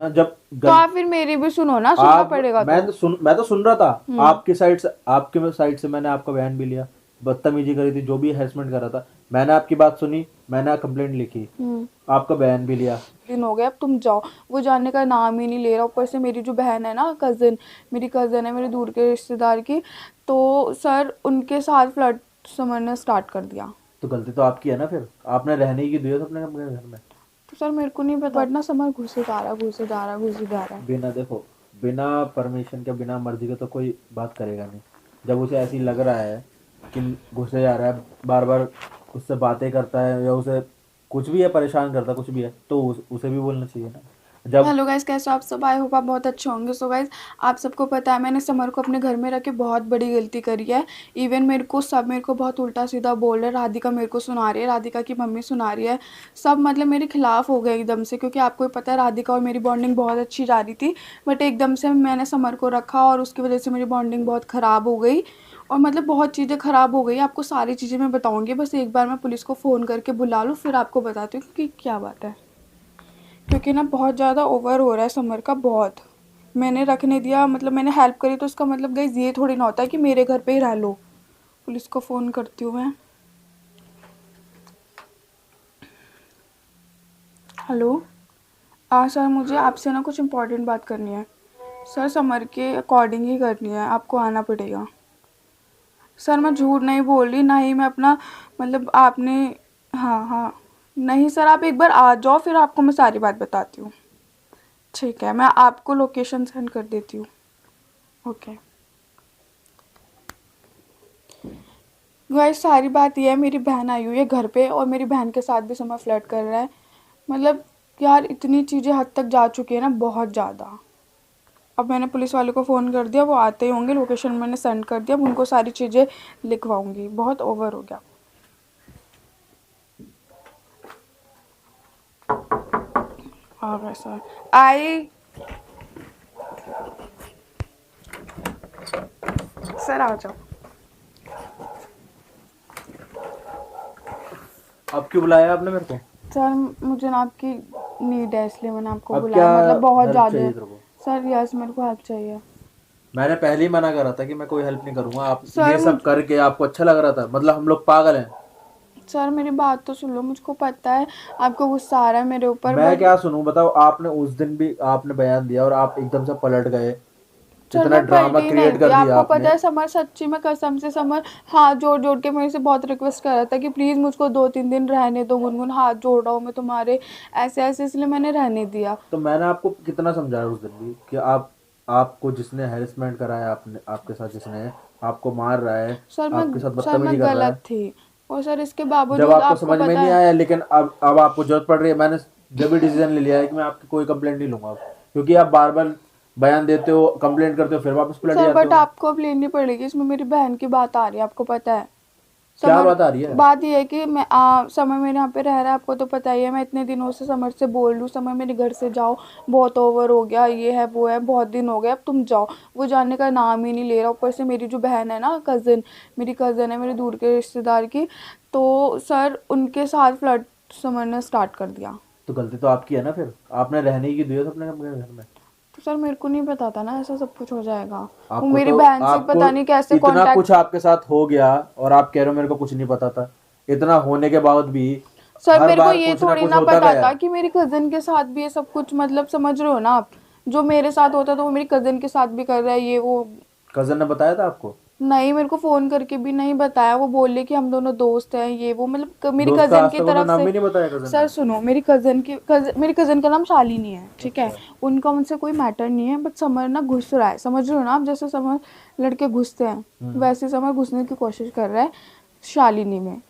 ना जब तो आप फिर मेरी भी सुनो ना, सुनना आप पड़ेगा तो। मैं तो सुन रहा था। हम्म। आपके साइड से मैंने आपका बयान भी लिया। बदतमीजी करी थी, जो भी हैरेसमेंट करा था, मैंने आपकी बात सुनी, मैंने कंप्लेंट लिखी, हम्म। आपका बयान भी लिया। दिन हो गए, अब तुम जाओ। वो जाने का नाम ही नहीं ले रहा। ऊपर से मेरी जो बहन है ना, कज़न, मेरी कज़न है मेरे दूर के रिश्तेदार की, तो सर उनके साथ फ्लर्ट समझना स्टार्ट कर दिया। तो गलती तो आपकी है ना, फिर आपने रहने की दी है तो अपने अपने घर में। तो सर मेरे को नहीं पता, बट ना समझ घुसे जा रहा, घुसे जा रहा, घुसे जा रहा है। बिना देखो, बिना परमिशन के, बिना मर्जी के तो कोई बात करेगा नहीं। जब उसे ऐसी लग रहा है कि घुसे जा रहा है, बार बार उससे बातें करता है या उसे कुछ भी है, परेशान करता है, कुछ भी है, तो उसे भी बोलना चाहिए ना। जब हेलो गाइस, कैसे हो आप सब? आई होप आप बहुत अच्छे होंगे। सो गाइस, आप सबको पता है मैंने समर को अपने घर में रख के बहुत बड़ी गलती करी है। इवन मेरे को बहुत उल्टा सीधा बोल रहे हैं। राधिका मेरे को सुना रही है, राधिका की मम्मी सुना रही है। सब मतलब मेरे खिलाफ हो गए एकदम से, क्योंकि आपको ही पता है राधिका और मेरी बॉन्डिंग बहुत अच्छी जा रही थी। बट एकदम से मैंने समर को रखा और उसकी वजह से मेरी बॉन्डिंग बहुत ख़राब हो गई। और मतलब बहुत चीज़ें ख़राब हो गई। आपको सारी चीज़ें मैं बताऊँगी, बस एक बार मैं पुलिस को फ़ोन करके बुला लूँ, फिर आपको बताती हूँ कि क्या बात है। क्योंकि ना बहुत ज़्यादा ओवर हो रहा है समर का, बहुत। मैंने रखने दिया, मतलब मैंने हेल्प करी, तो उसका मतलब गाइस ये थोड़ी ना होता है कि मेरे घर पे ही रह लो। पुलिस को फ़ोन करती हूँ मैं। हेलो। सर, मुझे आपसे ना कुछ इम्पोर्टेंट बात करनी है। सर समर के अकॉर्डिंग ही करनी है, आपको आना पड़ेगा। सर मैं झूठ नहीं बोल रही, ना ही मैं अपना, मतलब आपने, हाँ हाँ, नहीं सर, आप एक बार आ जाओ, फिर आपको मैं सारी बात बताती हूँ। ठीक है, मैं आपको लोकेशन सेंड कर देती हूँ। ओके। गाइस सारी बात ये है, मेरी बहन आई हुई है घर पे और मेरी बहन के साथ भी समर फ्लर्ट कर रहा है। मतलब यार इतनी चीज़ें हद तक जा चुकी है ना, बहुत ज़्यादा। अब मैंने पुलिस वाले को फ़ोन कर दिया, वो आते ही होंगे। लोकेशन मैंने सेंड कर दिया, अब उनको सारी चीज़ें लिखवाऊंगी। बहुत ओवर हो गया। आ गए सर। आई। सर आ जाओ। अब क्यों बुलाया आपने मेरे को? सर मुझे ना आपकी नीड है, इसलिए मैंने आपको अब बुलाया, क्या मतलब बहुत हेल्प ज़्यादा। चाहिए तेरे को? सर यस, मेरे को हेल्प चाहिए। मैंने पहले ही मना करा था कि मैं कोई हेल्प नहीं करूंगा। आप सर ये मुझ सब करके आपको अच्छा लग रहा था, मतलब हम लोग पागल हैं। सर मेरी बात तो सुन लो, मुझको पता है आपको गुस्सा आ रहा है मेरे ऊपर, मैं बट क्या सुनूं बताओ? आपने उस दिन भी आपने बयान दिया और आप एकदम से पलट गए। सर इतना मैं ड्रामा पलटी नहीं क्रिएट थी, कर दिया आपको पता आपने। है। समर सच्ची में कसम से, समर हाथ जोड़ जोड़ के मेरे से बहुत रिक्वेस्ट कर रहा था कि प्लीज़ मुझको 2-3 दिन रहने दो, गुनगुन हाथ जोड़ रहा हूँ मैं तुम्हारे, ऐसे ऐसे, इसलिए मैंने रहने दिया। तो मैंने आपको कितना समझाया उस दिन भी कि आपको जिसने हेरसमेंट करा है, आपने आपके साथ जिसने आपको मार रहा है, सर मैं आपके साथ सर बदतमीजी मैं कर रहा गलत है। थी। और सर इसके जब बावजूद आपको आपको समझ में पता नहीं है। आया, लेकिन अब आपको जरूरत पड़ रही है, मैंने जब भी डिसीजन ले लिया है कि मैं आपकी कोई कंप्लेंट नहीं लूंगा अब। क्योंकि आप बार बार बयान देते हो, कंप्लेंट करते हो, फिर वापस पलट सर जाते बट हो। आपको अब लेनी पड़ेगी, इसमें मेरी बहन की बात आ रही है, आपको पता है। क्या समर, बात आ रही है? बात ये है कि समर मेरे यहाँ पे रह रहा है, आपको तो पता ही है। मैं इतने दिनों से समर से बोल रही हूँ, समर मेरे घर से जाओ, बहुत ओवर हो गया, ये है वो है, बहुत दिन हो गए, अब तुम जाओ। वो जाने का नाम ही नहीं ले रहा। ऊपर से मेरी जो बहन है ना, कज़न, मेरी कज़न है मेरे दूर के रिश्तेदार की, तो सर उनके साथ फ्लर्ट समर ने स्टार्ट कर दिया। तो गलती तो आपकी है ना, फिर आपने रहने की दी है तो अपने अपने घर में। तो सर मेरे को नहीं पता था ना ऐसा सब कुछ हो जाएगा। वो आपको मेरी तो बहन से आपको पता नहीं कैसे इतना कुछ कांटेक्ट। आपके साथ हो गया और आप कह रहे हो मेरे को कुछ नहीं पता था। इतना होने के बाद भी सर हर मेरे को बार ये कुछ ना थोड़ी कुछ ना होता पता गया। था कि मेरी कज़न के साथ भी ये सब कुछ, मतलब समझ रहे हो ना आप। जो मेरे साथ होता तो वो मेरी कज़न के साथ भी कर रहा है, ये वो। कजन ने बताया था आपको? नहीं, मेरे को फ़ोन करके भी नहीं बताया। वो बोले कि हम दोनों दोस्त हैं, ये वो, मतलब मेरी दोस्त का कज़न आज की तक उन्होंने तरफ नाम से। भी नहीं बताया कजन सर ने? सुनो, मेरी कज़न का नाम शालिनी है, ठीक है। अच्छा। उनका उनसे कोई मैटर नहीं है, बट समर ना घुस रहा है, समझ रहे हो ना आप। जैसे समर लड़के घुसते हैं, हम्म। वैसे समर घुसने की कोशिश कर रहा है शालिनी में।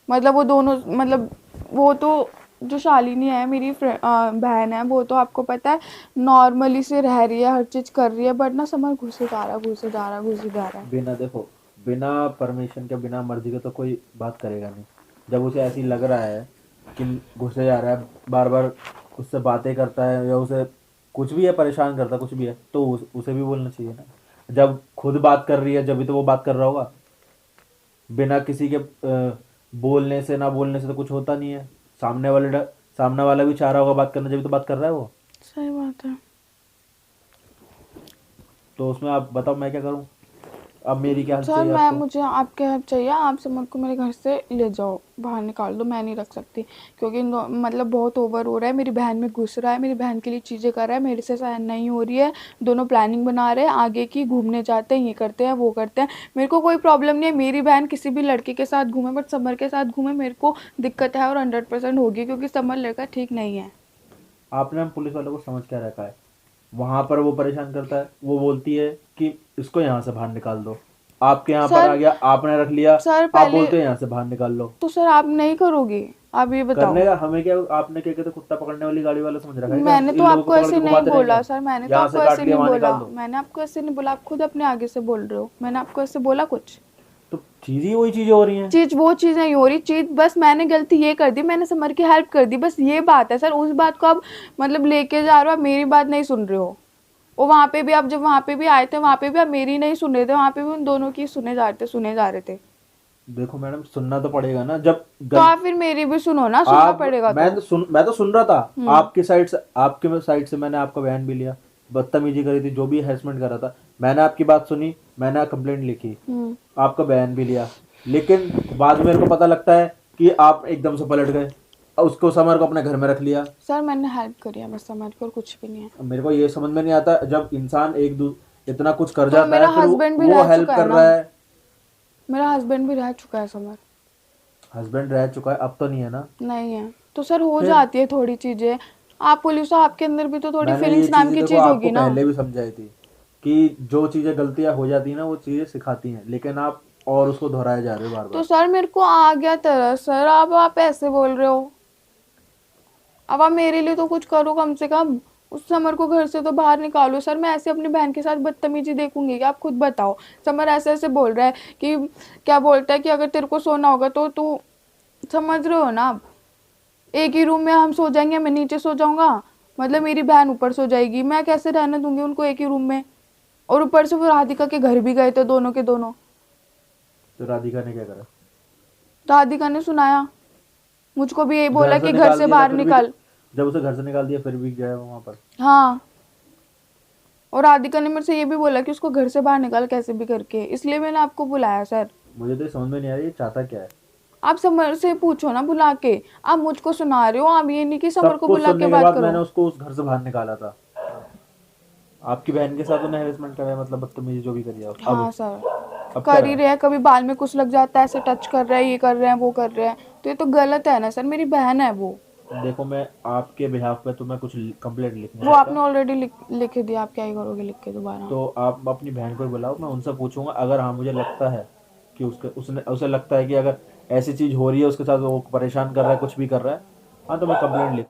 मतलब वो दोनों, मतलब वो तो, जो शालिनी है मेरी बहन है, वो तो आपको पता है नॉर्मली से रह रही है, हर चीज़ कर रही है, बट ना समर घुसे जा रहा, घुसे जा रहा, घुसे जा रहा है। बिना देखो, बिना परमिशन के, बिना मर्जी के तो कोई बात करेगा नहीं। जब उसे ऐसी लग रहा है कि घुसे जा रहा है, बार बार उससे बातें करता है या उसे कुछ भी है, परेशान करता है, कुछ भी है, तो उसे भी बोलना चाहिए ना। जब खुद बात कर रही है, जब भी तो वो बात कर रहा होगा। बिना किसी के बोलने से, ना बोलने से तो कुछ होता नहीं है। सामने वाला भी चाह रहा होगा बात करना, जब भी तो बात कर रहा है वो। सही बात है। तो उसमें आप बताओ मैं क्या करूं? अब मेरी क्या हेल्प सर चाहिए मैं आपको? मुझे आपके हेल्प चाहिए, आप समर को मेरे घर से ले जाओ, बाहर निकाल दो, मैं नहीं रख सकती। क्योंकि मतलब बहुत ओवर हो रहा है, मेरी बहन में घुस रहा है, मेरी बहन के लिए चीज़ें कर रहा है, मेरे से सहन नहीं हो रही है। दोनों प्लानिंग बना रहे हैं आगे की, घूमने जाते हैं, ये करते हैं वो करते हैं। मेरे को कोई प्रॉब्लम नहीं है, मेरी बहन किसी भी लड़के के साथ घूमे, बट समर के साथ घूमे मेरे को दिक्कत है, और 100% होगी, क्योंकि समर लड़का ठीक नहीं है। आपने हम पुलिस वालों को समझ क्या रखा है? वहां पर वो परेशान करता है, वो बोलती है कि इसको यहाँ से बाहर निकाल दो। आपके यहाँ पर आ सर गया, आपने रख लिया, सर आप पहले बोलते हैं यहाँ से बाहर निकाल लो। तो सर आप नहीं करोगे, आप ये करने बताओ। का हमें क्या, आपने क्या कहते कुत्ता पकड़ने वाली गाड़ी वाला समझ रखा है क्या? हम मैंने तो इन लोगों को आपको पकड़ ऐसे के नहीं घुमाते रहेंगे बोला हम? सर, मैंने तो यहाँ से आपको काट ऐसे लिया नहीं वहां बोला, निकाल दो। मैंने आपको ऐसे नहीं बोला, आप खुद अपने आगे से बोल रहे हो, मैंने आपको ऐसे बोला कुछ? तो चीज ही वही चीजें हो रही हैं। चीज वो चीज नहीं हो रही, चीज बस मैंने गलती ये कर दी, मैंने समर की हेल्प कर दी, बस ये बात है सर। उस बात को आप मतलब लेके जा रहे हो, आप मेरी बात नहीं सुन रहे हो। वो वहां पे भी, आप जब वहां पे भी आए थे, वहां पे भी आप मेरी नहीं सुन रहे थे, वहां पे भी उन दोनों की सुने जा रहे थे। देखो मैडम, सुनना तो पड़ेगा ना जब तो गल आप फिर मेरी भी सुनो ना, सुनना आप पड़ेगा तो। मैं तो सुन रहा था। हम्म। आपके साइड से मैंने आपका बयान भी लिया। बदतमीजी करी थी, जो भी हेरासमेंट करा था, मैंने आपकी बात सुनी, मैंने कंप्लेंट लिखी, हम्म। आपका बयान भी लिया। लेकिन बाद में मेरे को पता लगता है कि आप एकदम से पलट गए, उसको समर को अपने घर में रख लिया। सर मैंने हेल्प करी है बस समर को, और कुछ भी नहीं है। अब मेरे को ये समझ में नहीं आता, जब इंसान इतना कुछ कर तो जाता मेरा है, फिर हस्बैंड भी वो रह हेल्प चुका है कर ना, रहा है। मेरा हस्बैंड भी रह चुका है समर। हस्बैंड रह चुका है, अब तो नहीं है ना? नहीं है तो सर हो फिर जाती है थोड़ी चीजें। आप पुलिस हो, आपके अंदर भी तो थोड़ी मैंने ये फीलिंग्स नाम चीजें की देखो चीज आपको होगी ना। पहले भी समझाई थी कि जो चीजें गलतियां हो जाती है ना, वो चीजें सिखाती हैं, लेकिन आप और उसको दोहराए जा रहे हो बार तो बार। सर मेरे को आ गया तरस सर, अब आप ऐसे बोल रहे हो। अब आप मेरे लिए तो कुछ करो कम से कम, उस समर को घर से तो बाहर निकालो सर। मैं ऐसे अपनी बहन के साथ बदतमीजी देखूंगी क्या? आप खुद बताओ। समर ऐसे ऐसे बोल रहा है कि, क्या बोलता है कि अगर तेरे को सोना होगा तो तू, समझ रहे हो ना आप, एक ही रूम में हम सो जाएंगे, मैं नीचे सो जाऊंगा, मतलब मेरी बहन ऊपर सो जाएगी, मैं कैसे रहने दूंगी उनको एक ही रूम में? और ऊपर से वो राधिका के घर भी गए थे दोनों के दोनों। तो राधिका ने क्या करा? राधिका ने सुनाया, मुझको भी यही घर बोला से कि घर निकाल से दिया था बाहर फिर भी? निकाल। जब उसे घर से निकाल दिया फिर भी गया है वहां पर? हाँ, और राधिका ने मेरे से ये भी बोला कि उसको घर से बाहर निकाल कैसे भी करके, इसलिए मैंने आपको बुलाया सर। मुझे तो ये समझ में नहीं आ रहा ये चाहता क्या है। आप समर से पूछो ना बुला के, आप मुझको सुना रहे हो, आप ये नहीं कि समर सब को कुछ बुला के सुनने के बात बाद करो। मैंने उसको उस घर से बाहर निकाला था। आपकी बहन के साथ उन्हें हेरेसमेंट करा है, मतलब बदतमीजी जो भी करी है। हाँ सर, अब क्या कर ही रहा? रहे हैं, कभी बाल में कुछ लग जाता है, ऐसे टच कर रहे हैं, ये कर रहे हैं वो कर रहे हैं, तो ये तो गलत है ना सर, मेरी बहन है वो। देखो मैं आपके बिहाफ पे तो मैं कुछ कंप्लेंट लिख नहीं वो आपने सकता। ऑलरेडी लिख दिया, आप क्या ही करोगे लिख के दोबारा? तो आप अपनी बहन को ही बुलाओ, मैं उनसे पूछूंगा। अगर हाँ मुझे लगता है कि उसके उसने उसे लगता है कि अगर ऐसी चीज हो रही है उसके साथ, वो परेशान कर रहा है, कुछ भी कर रहा है, हाँ तो मैं कंप्लेंट लिख